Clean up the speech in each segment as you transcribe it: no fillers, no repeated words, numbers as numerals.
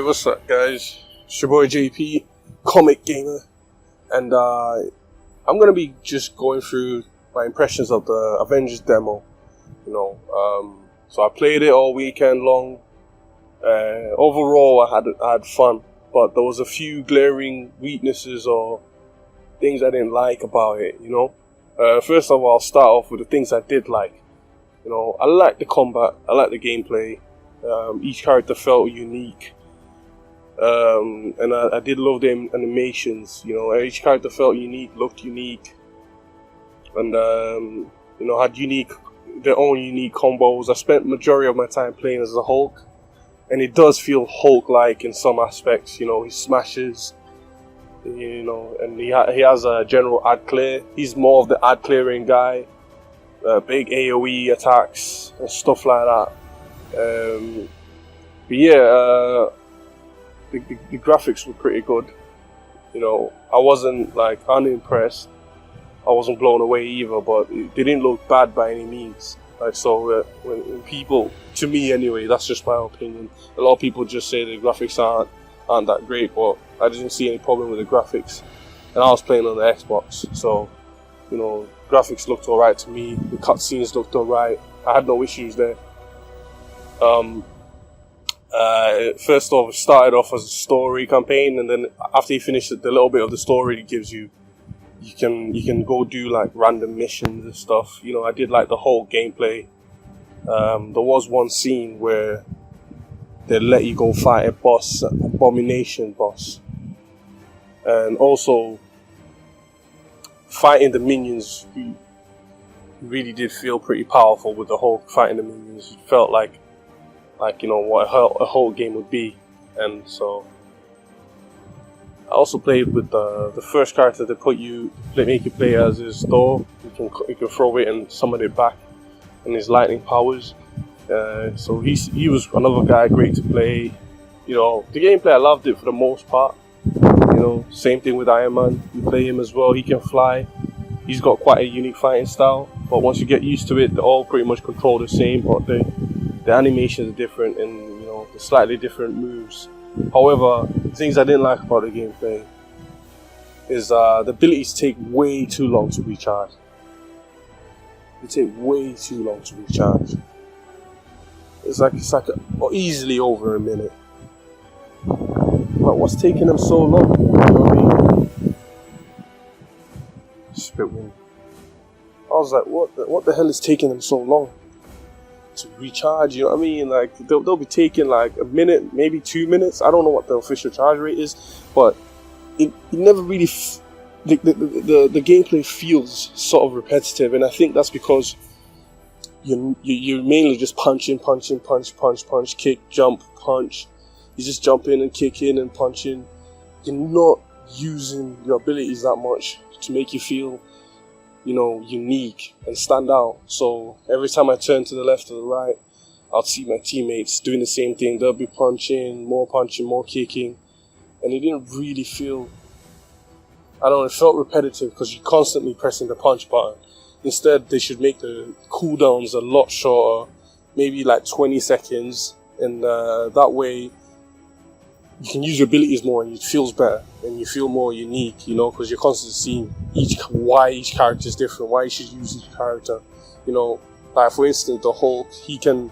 What's up, guys? It's your boy JP, Comic Gamer, and I'm gonna be just going through my impressions of the Avengers Demo. So I played it all weekend long. Overall, I had fun, but there was a few glaring weaknesses or things I didn't like about it. First of all, I'll start off with the things I did like. I liked the combat, I liked the gameplay. Each character felt unique. And I did love the animations. Each character felt unique, looked unique, and had their own unique combos. I spent majority of my time playing as the Hulk, and it does feel Hulk-like in some aspects. He smashes, and he has a general ad clear. He's more of the ad clearing guy, big AOE attacks and stuff like that. The graphics were pretty good. I wasn't unimpressed. I wasn't blown away either, but it didn't look bad by any means. When people, to me anyway, that's just my opinion. A lot of people just say the graphics aren't that great, but I didn't see any problem with the graphics. And I was playing on the Xbox, so graphics looked alright to me. The cutscenes looked alright. I had no issues there. First off, it started off as a story campaign, and then after you finish the little bit of the story it gives you, you can go do random missions and stuff. I did like the whole gameplay. There was one scene where they let you go fight a boss, Abomination boss, and also fighting the minions really did feel pretty powerful. With the whole fighting the minions, it felt like what a whole game would be. And so I also played with the first character they make you play as is Thor. You can throw it and summon it back, and his lightning powers. So he was another guy great to play. The gameplay, I loved it for the most part. Same thing with Iron Man. You play him as well. He can fly. He's got quite a unique fighting style, but once you get used to it, they all pretty much control the same, but the animations are different, and the slightly different moves. However, the things I didn't like about the gameplay is the abilities take way too long to recharge. They take way too long to recharge. It's like easily over a minute. But what's taking them so long? Spit wind. I was like, what the hell is taking them so long to recharge? They'll be taking a minute, maybe 2 minutes. I don't know what the official charge rate is, but it never really the gameplay feels sort of repetitive, and I think that's because you're mainly just punching, punch, kick, jump, punch. You just jump in and kick in and punch in. You're not using your abilities that much to make you feel unique and stand out. So every time I turn to the left or the right, I'll see my teammates doing the same thing. They'll be punching, more kicking, and it didn't really feel, it felt repetitive because you're constantly pressing the punch button. Instead, they should make the cooldowns a lot shorter, maybe 20 seconds, and that way you can use your abilities more and it feels better and you feel more unique, because you're constantly seeing why each character is different, why you should use each character. For instance, the Hulk, he can,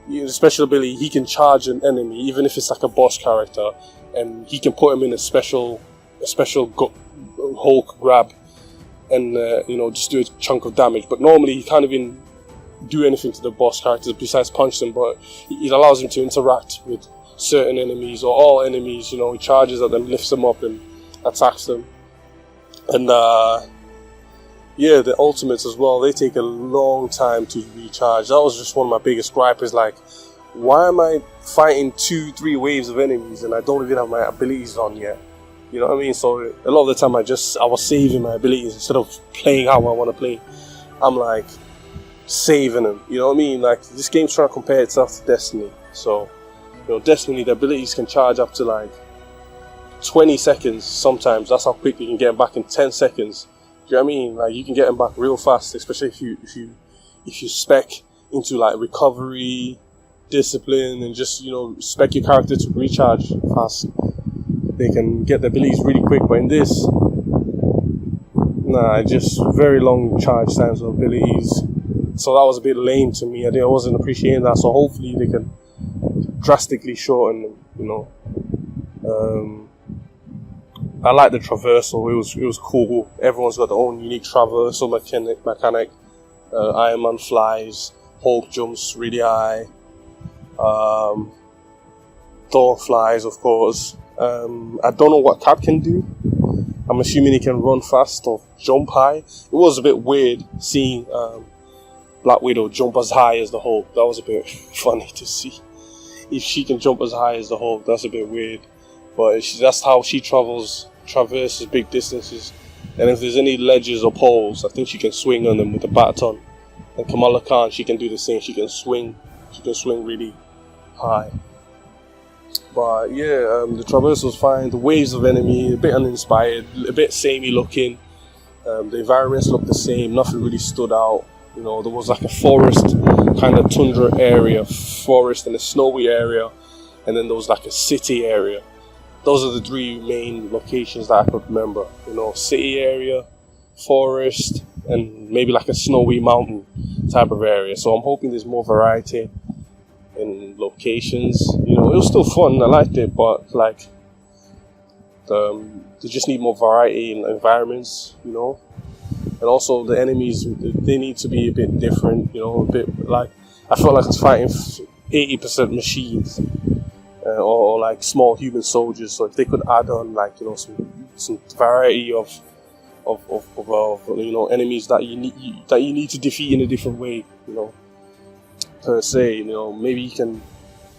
the special ability, he can charge an enemy, even if it's a boss character, and he can put him in a special Hulk grab and just do a chunk of damage. But normally he can't even do anything to the boss characters besides punch them, but it allows him to interact with certain enemies or all enemies. He charges at them, lifts them up and attacks them. And the ultimates as well, they take a long time to recharge. That was just one of my biggest gripes, is why am I fighting 2-3 waves of enemies and I don't even have my abilities on yet? You know what I mean? So a lot of the time I was saving my abilities instead of playing how I want to play. I'm saving them, you know what I mean? This game's trying to compare itself to Destiny. So Destiny, the abilities can charge up to 20 seconds sometimes. That's how quick you can get them back in 10 seconds. Do you know what I mean? You can get them back real fast, especially if you spec into recovery, discipline and just, expect your character to recharge fast. They can get the abilities really quick, but in this, just very long charge times of abilities. So that was a bit lame to me. I wasn't appreciating that. So hopefully they can drastically shorten, I like the traversal. It was cool. Everyone's got their own unique traversal mechanic. Iron Man flies. Hulk jumps really high. Thor flies, of course. I don't know what Cap can do. I'm assuming he can run fast or jump high. It was a bit weird seeing Black Widow jump as high as the Hulk. That was a bit funny to see. If she can jump as high as the Hulk, that's a bit weird. But that's how she traverses big distances. And if there's any ledges or poles, I think she can swing on them with a baton. And Kamala Khan, she can do the same. She can swing really high. But yeah, the traversal's fine. The waves of enemy, a bit uninspired, a bit samey looking. The environments look the same. Nothing really stood out. There was like a forest kind of tundra area, forest and a snowy area, and then there was like a city area. Those are the three main locations that I could remember. City area, forest, and maybe like a snowy mountain type of area. So I'm hoping there's more variety in locations. It was still fun. I liked it, but they just need more variety in environments. And also the enemies, they need to be a bit different. A bit like I felt like I was fighting 80% machines. Or like small human soldiers. So if they could add on some variety of enemies that you need to defeat in a different way, per se, maybe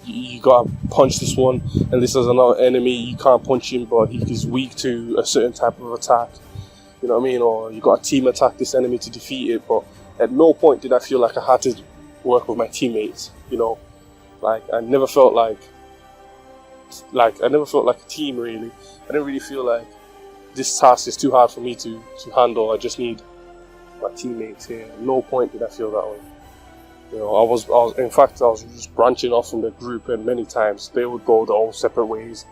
you gotta punch this one, and this is another enemy you can't punch him, but he's weak to a certain type of attack. You know what I mean? Or you gotta team attack this enemy to defeat it. But at no point did I feel like I had to work with my teammates. I never felt like a team, really. I didn't really feel like this task is too hard for me to handle. I just need my teammates here. At no point did I feel that way. I was just branching off from the group, and many times they would go their own separate ways,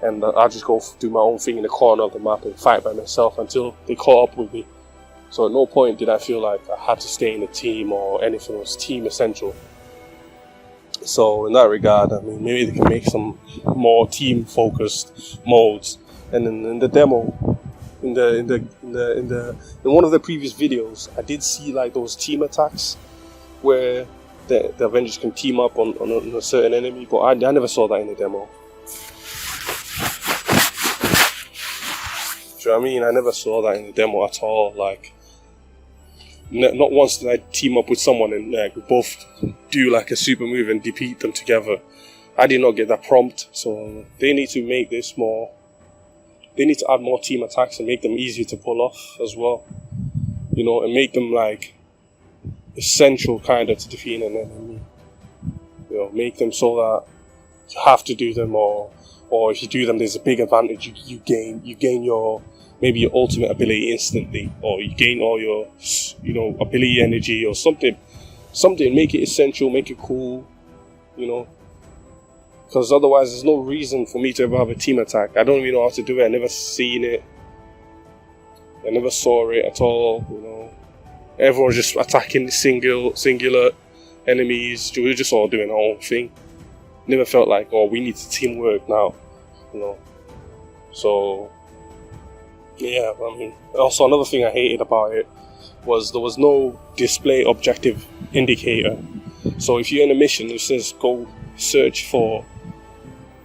and I'd just go do my own thing in the corner of the map and fight by myself until they caught up with me. So at no point did I feel like I had to stay in a team or anything. It was team essential. So in that regard, maybe they can make some more team-focused modes. And in the demo, in one of the previous videos, I did see those team attacks where the Avengers can team up on a certain enemy, but I never saw that in the demo. Do you know what I mean? I never saw that in the demo at all. Not once did I team up with someone and we both do a super move and defeat them together. I did not get that prompt, so they need to make this more. They need to add more team attacks and make them easier to pull off as well. And make them essential kind of to defeat an enemy. Make them so that you have to do them, or if you do them, there's a big advantage. You gain your ultimate ability instantly, or you gain all your ability energy or something. Make it essential, make it cool. Because otherwise there's no reason for me to ever have a team attack. I don't even know how to do it. I never seen it. I never saw it at all. Everyone's just attacking singular enemies. We're just all doing our own thing. Never felt like, we need to teamwork now. So yeah, also another thing I hated about it was there was no display objective indicator. So if you're in a mission, it says go search for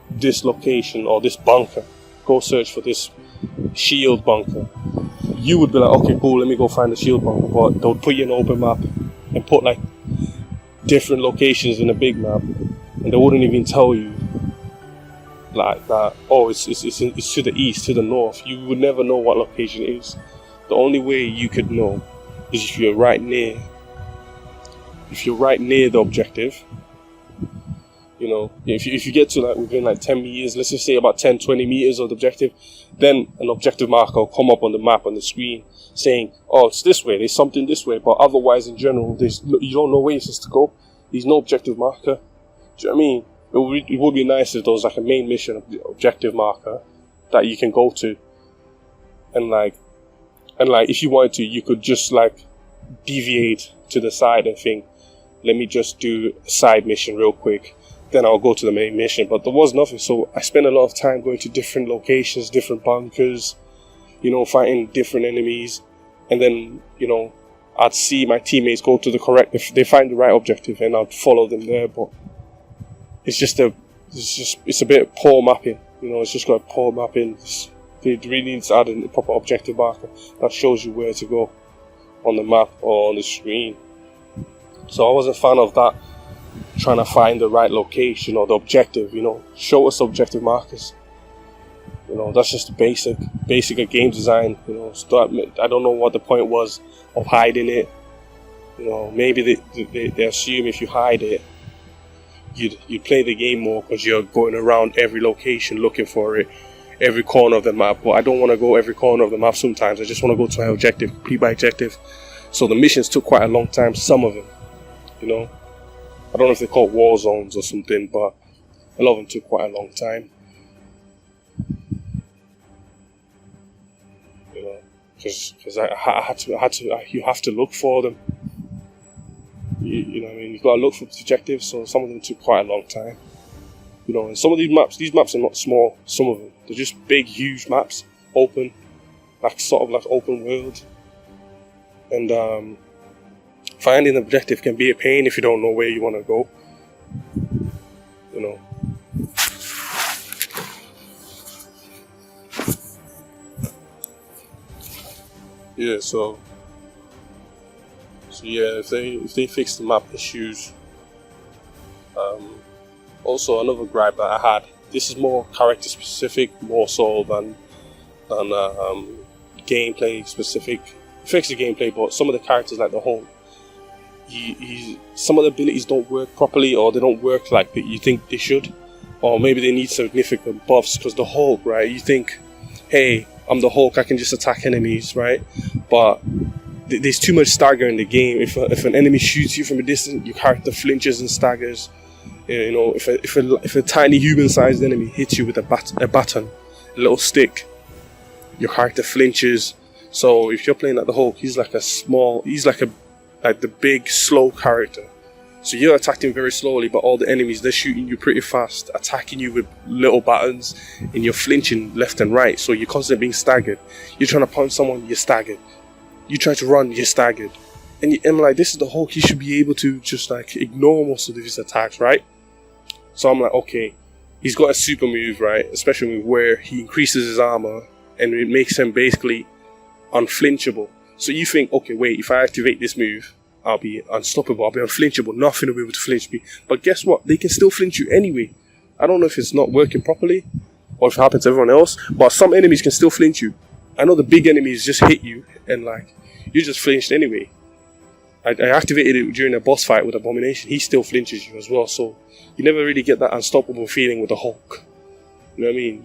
this location or this bunker, go search for this shield bunker, you would be like, okay, cool, let me go find the shield bunker. But they would put you in an open map and put different locations in a big map, and they wouldn't even tell you that, it's to the east, to the north. You would never know what location it is. The only way you could know is if you're right near the objective. If you get to within 10 meters, let's just say about 10-20 meters of the objective, then an objective marker will come up on the map on the screen saying, it's this way, there's something this way. But otherwise, in general, you don't know where you're supposed to go. There's no objective marker. Do you know what I mean? It would be nice if there was like a main mission objective marker that you can go to, and like if you wanted to, you could just like deviate to the side and think, let me just do a side mission real quick, then I'll go to the main mission. But there was nothing, so I spent a lot of time going to different locations, different bunkers, you know, fighting different enemies, and then, you know, I'd see my teammates go to the correct, if they find the right objective, and I'd follow them there. But it's a bit of poor mapping, you know. It's just got poor mapping. They really need to add a proper objective marker that shows you where to go on the map or on the screen. So I wasn't a fan of that, trying to find the right location or the objective, you know. Show us objective markers. You know, that's just basic of game design, you know. I don't know what the point was of hiding it. You know, maybe they assume if you hide it, you'd play the game more because you're going around every location looking for it, every corner of the map. But I don't want to go every corner of the map sometimes. I just want to go to my objective, complete my objective. So the missions took quite a long time, some of them, you know. I don't know if they're called war zones or something, but a lot of them took quite a long time. You know, because you have to look for them. You know what I mean? You've got to look for the objectives, so some of them took quite a long time. You know, and some of these maps are not small, some of them. They're just big, huge maps, open, like sort of like open world. And finding an objective can be a pain if you don't know where you want to go. You know. Yeah, so yeah, if they fix the map issues. Also, another gripe that I had. This is more character specific, more so than gameplay specific. It fixes the gameplay, but some of the characters, like the Hulk, some of the abilities don't work properly, or they don't work like you think they should, or maybe they need significant buffs. Because the Hulk, right? You think, hey, I'm the Hulk, I can just attack enemies, right? But there's too much stagger in the game. If an enemy shoots you from a distance, your character flinches and staggers. You know, if a tiny human-sized enemy hits you with a baton, a little stick, your character flinches. So if you're playing like the Hulk, he's like the big slow character. So you're attacking very slowly, but all the enemies, they're shooting you pretty fast, attacking you with little batons, and you're flinching left and right. So you're constantly being staggered. You're trying to punch someone, you're staggered. You try to run, you're staggered. And I'm like, this is the Hulk, he should be able to just like ignore most of his attacks, right? So I'm like, okay, he's got a super move, right? Especially where he increases his armor and it makes him basically unflinchable. So you think, okay, wait, if I activate this move, I'll be unstoppable, I'll be unflinchable, nothing will be able to flinch me. But guess what? They can still flinch you anyway. I don't know if it's not working properly or if it happens to everyone else, but some enemies can still flinch you. I know the big enemies just hit you and like, you just flinched anyway. I activated it during a boss fight with Abomination. He still flinches you as well. So you never really get that unstoppable feeling with the Hulk. You know what I mean?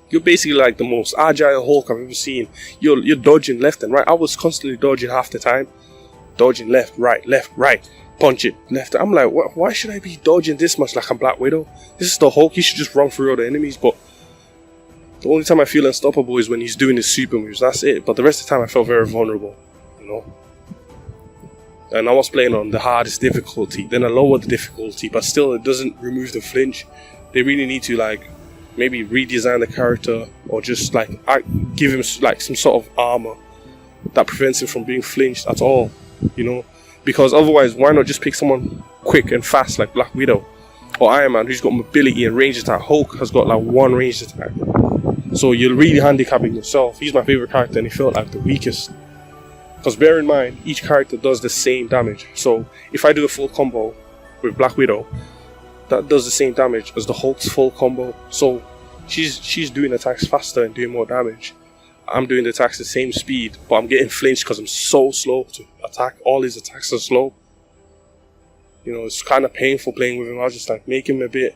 You're basically like the most agile Hulk I've ever seen. You're dodging left and right. I was constantly dodging half the time. Dodging left, right, punch it, left. I'm like, why should I be dodging this much like I'm Black Widow? This is the Hulk. He should just run through all the enemies. But the only time I feel unstoppable is when he's doing his super moves. That's it. But the rest of the time I felt very vulnerable. You know? And I was playing on the hardest difficulty. Then I lowered the difficulty, but still it doesn't remove the flinch. They really need to like maybe redesign the character, or just like give him like some sort of armor that prevents him from being flinched at all. You know, because otherwise, why not just pick someone quick and fast like Black Widow or Iron Man, who's got mobility and range attack? Hulk has got like one range attack, so you're really handicapping yourself. He's my favorite character, and he felt like the weakest. Because bear in mind, each character does the same damage. So if I do a full combo with Black Widow, that does the same damage as the Hulk's full combo. So she's doing attacks faster and doing more damage. I'm doing the attacks the same speed, but I'm getting flinched because I'm so slow to attack. All his attacks are slow. You know, it's kind of painful playing with him. I was just like, make him a bit,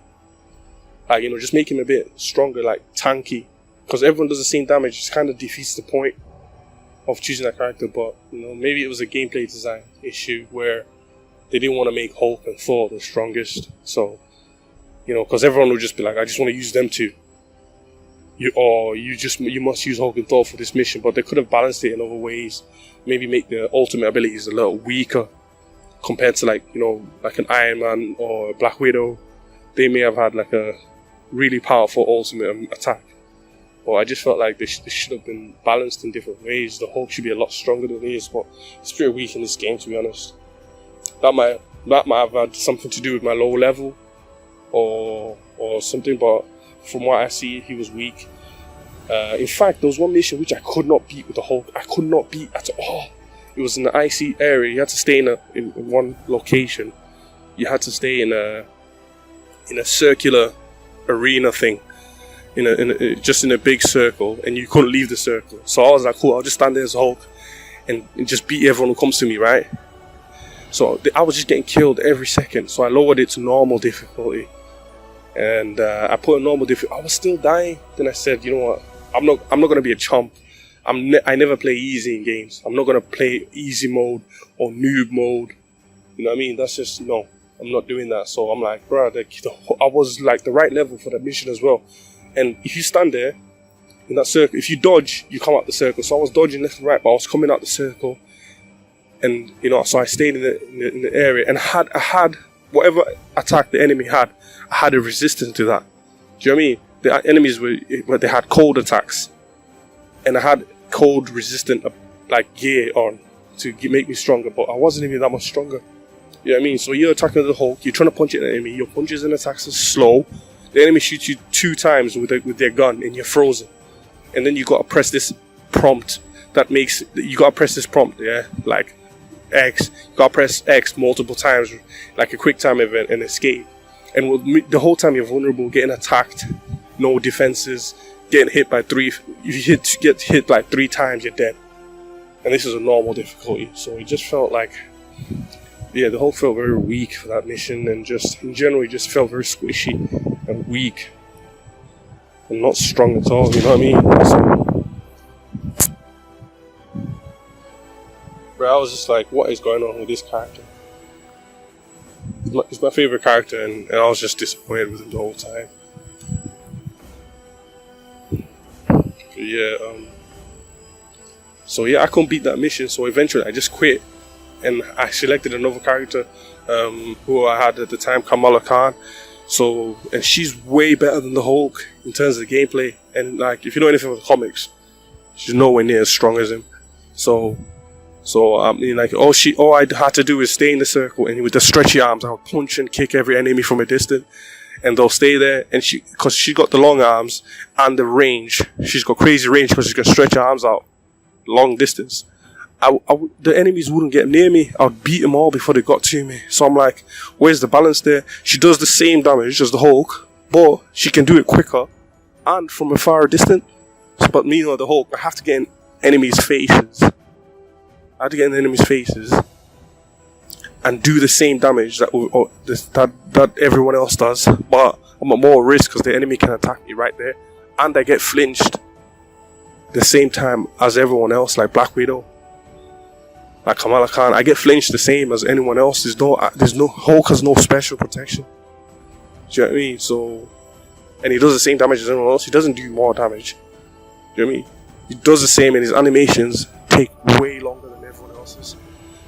like, you know, just make him a bit stronger, like tanky. Because everyone does the same damage. It kind of defeats the point of choosing that character. But, you know, maybe it was a gameplay design issue where they didn't want to make Hulk and Thor the strongest. So, you know, because everyone would just be like, I just want to use them two. You must use Hulk and Thor for this mission. But they could have balanced it in other ways. Maybe make the ultimate abilities a little weaker compared to, like, you know, like an Iron Man or a Black Widow. They may have had like a really powerful ultimate attack. But I just felt like they should have been balanced in different ways. The Hulk should be a lot stronger than he is, but he's pretty weak in this game, to be honest. That might have had something to do with my low level or something, but from what I see, he was weak. In fact, there was one mission which I could not beat with the Hulk. I could not beat at all. It was in the icy area. You had to stay in one location. You had to stay in a circular arena thing, just in a big circle, and you couldn't leave the circle. So I was like, cool, I'll just stand there as Hulk and just beat everyone who comes to me, right? So I was just getting killed every second. So I lowered it to normal difficulty, and I put a normal difficulty. I was still dying. Then I said, you know what? I'm not gonna be a chump. I never play easy in games. I'm not gonna play easy mode or noob mode. You know what I mean? That's just, no. I'm not doing that. So I'm like, bro, I was like the right level for that mission as well. And if you stand there in that circle, if you dodge, you come out the circle. So I was dodging left and right, but I was coming out the circle. And, you know, so I stayed in the area, and I had whatever attack the enemy had, I had a resistance to that. Do you know what I mean? The enemies they had cold attacks, and I had cold resistant like gear on to make me stronger, but I wasn't even that much stronger. You know what I mean? So you're attacking the Hulk, you're trying to punch at the enemy, your punches and attacks are slow. The enemy shoots you 2 times with their gun, and you're frozen. And then you gotta press this prompt yeah, like X. You gotta press X multiple times, like a quick time event, and escape. And the whole time you're vulnerable, getting attacked, no defenses, getting hit by 3. If you get hit like 3 times, you're dead. And this is a normal difficulty, so it just felt like, yeah, the Hulk felt very weak for that mission, and just in general, it just felt very squishy and weak and not strong at all. You know what I mean? So, bro, I was just like, what is going on with this character? He's my favorite character, and I was just disappointed with him the whole time. But yeah, so yeah, I couldn't beat that mission, so eventually I just quit, and I selected another character who I had at the time, Kamala Khan. So, and she's way better than the Hulk in terms of the gameplay, and like, if you know anything about the comics, she's nowhere near as strong as him. So I mean, like, all I had to do is stay in the circle, and with the stretchy arms, I would punch and kick every enemy from a distance, and they'll stay there. And because she got the long arms and the range, she's got crazy range because she can stretch her arms out long distance. The enemies wouldn't get near me. I'd beat them all before they got to me. So I'm like, where's the balance there? She does the same damage as the Hulk, but she can do it quicker and from a far distance. But me, the Hulk, I have to get in enemies' faces. I had to get in the enemies' faces and do the same damage that everyone else does. But I'm at more risk because the enemy can attack me right there, and I get flinched the same time as everyone else, like Black Widow. Like Kamala Khan, I get flinched the same as anyone else. There's no Hulk has no special protection. Do you know what I mean? So, and he does the same damage as anyone else. He doesn't do more damage. Do you know what I mean? He does the same, and his animations take way longer than everyone else's.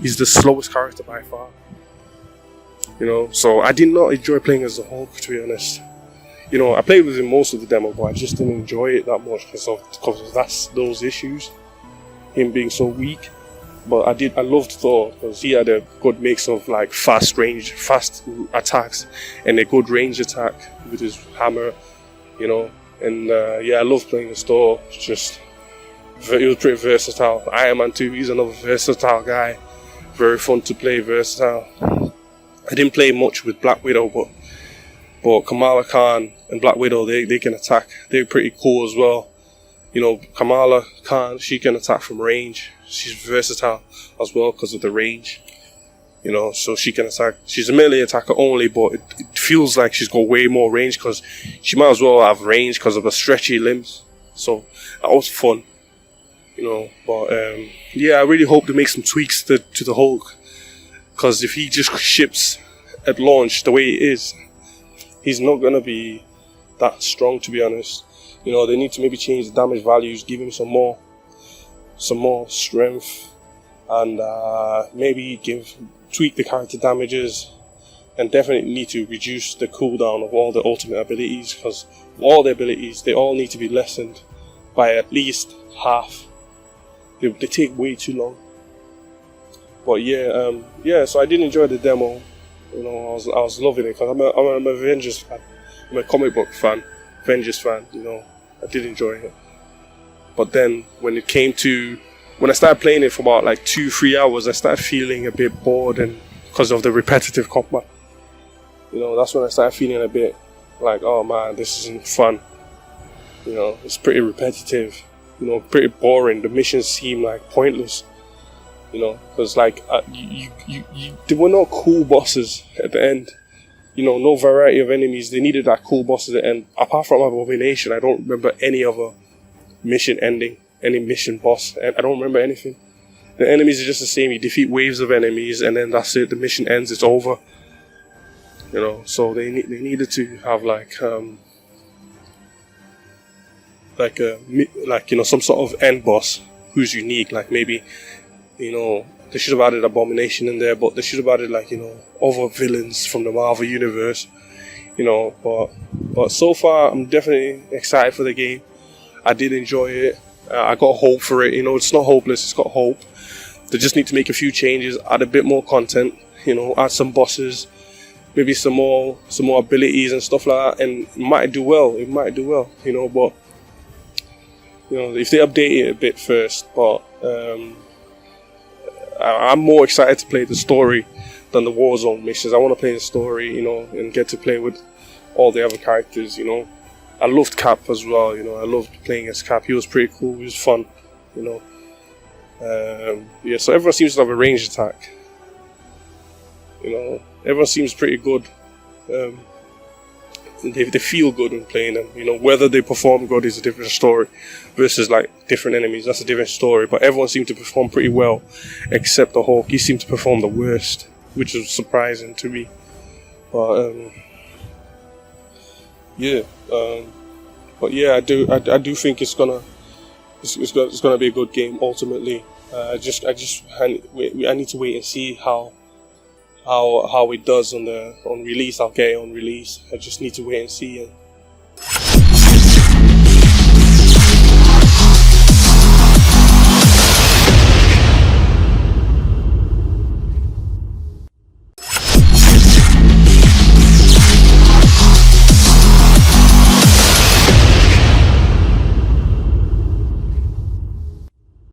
He's the slowest character by far. You know, so I did not enjoy playing as the Hulk, to be honest. You know, I played with him most of the demo, but I just didn't enjoy it that much because of those issues, him being so weak. But I loved Thor because he had a good mix of like fast attacks and a good range attack with his hammer, you know. And yeah, I loved playing as Thor. He was pretty versatile. Iron Man 2, he's another versatile guy. Very fun to play, versatile. I didn't play much with Black Widow, but Kamala Khan and Black Widow, they can attack. They're pretty cool as well. You know, Kamala Khan, she can attack from range. She's versatile as well because of the range. You know, so she can attack. She's a melee attacker only, but it feels like she's got way more range because she might as well have range because of her stretchy limbs. So that was fun. You know, but yeah, I really hope they make some tweaks to the Hulk. Because if he just ships at launch the way it is, he's not gonna be that strong, to be honest. You know, they need to maybe change the damage values, give him some more strength, and maybe tweak the character damages, and definitely need to reduce the cooldown of all the ultimate abilities, because all the abilities, they all need to be lessened by at least half. They take way too long. But yeah, so I did enjoy the demo. You know, I was loving it, because I'm an Avengers fan. I'm a comic book fan, Avengers fan. You know, I did enjoy it. But then when I started playing it for about like 2-3 hours, I started feeling a bit bored, and because of the repetitive combat. You know, that's when I started feeling a bit like, oh man, this isn't fun. You know, it's pretty repetitive. You know, pretty boring. The missions seem like pointless. You know, because like there were no cool bosses at the end. You know, no variety of enemies. They needed that cool boss at the end. Apart from Abomination, I don't remember any other mission ending, any mission boss. I don't remember anything. The enemies are just the same. You defeat waves of enemies, and then that's it. The mission ends. It's over. You know, so they needed to have like you know, some sort of end boss who's unique. Like maybe, you know, they should have added Abomination in there, but they should have added like, you know, other villains from the Marvel universe. You know, but so far I'm definitely excited for the game. I did enjoy it. I got hope for it. You know, it's not hopeless. It's got hope. They just need to make a few changes, add a bit more content. You know, add some bosses, maybe some more abilities and stuff like that, and it might do well. It might do well. You know, but you know, if they update it a bit first. But I'm more excited to play the story than the Warzone missions. I want to play the story, you know, and get to play with all the other characters. You know, I loved Cap as well. You know, I loved playing as Cap. He was pretty cool. He was fun. You know, yeah. So everyone seems to have a ranged attack. You know, everyone seems pretty good. They feel good when playing them. You know, whether they perform good is a different story. Versus like different enemies, that's a different story. But everyone seemed to perform pretty well, except the Hulk. He seemed to perform the worst, which was surprising to me. But yeah, I do think it's gonna be a good game ultimately. I need to wait and see how it does on release. I'll get it on release. I just need to wait and see. And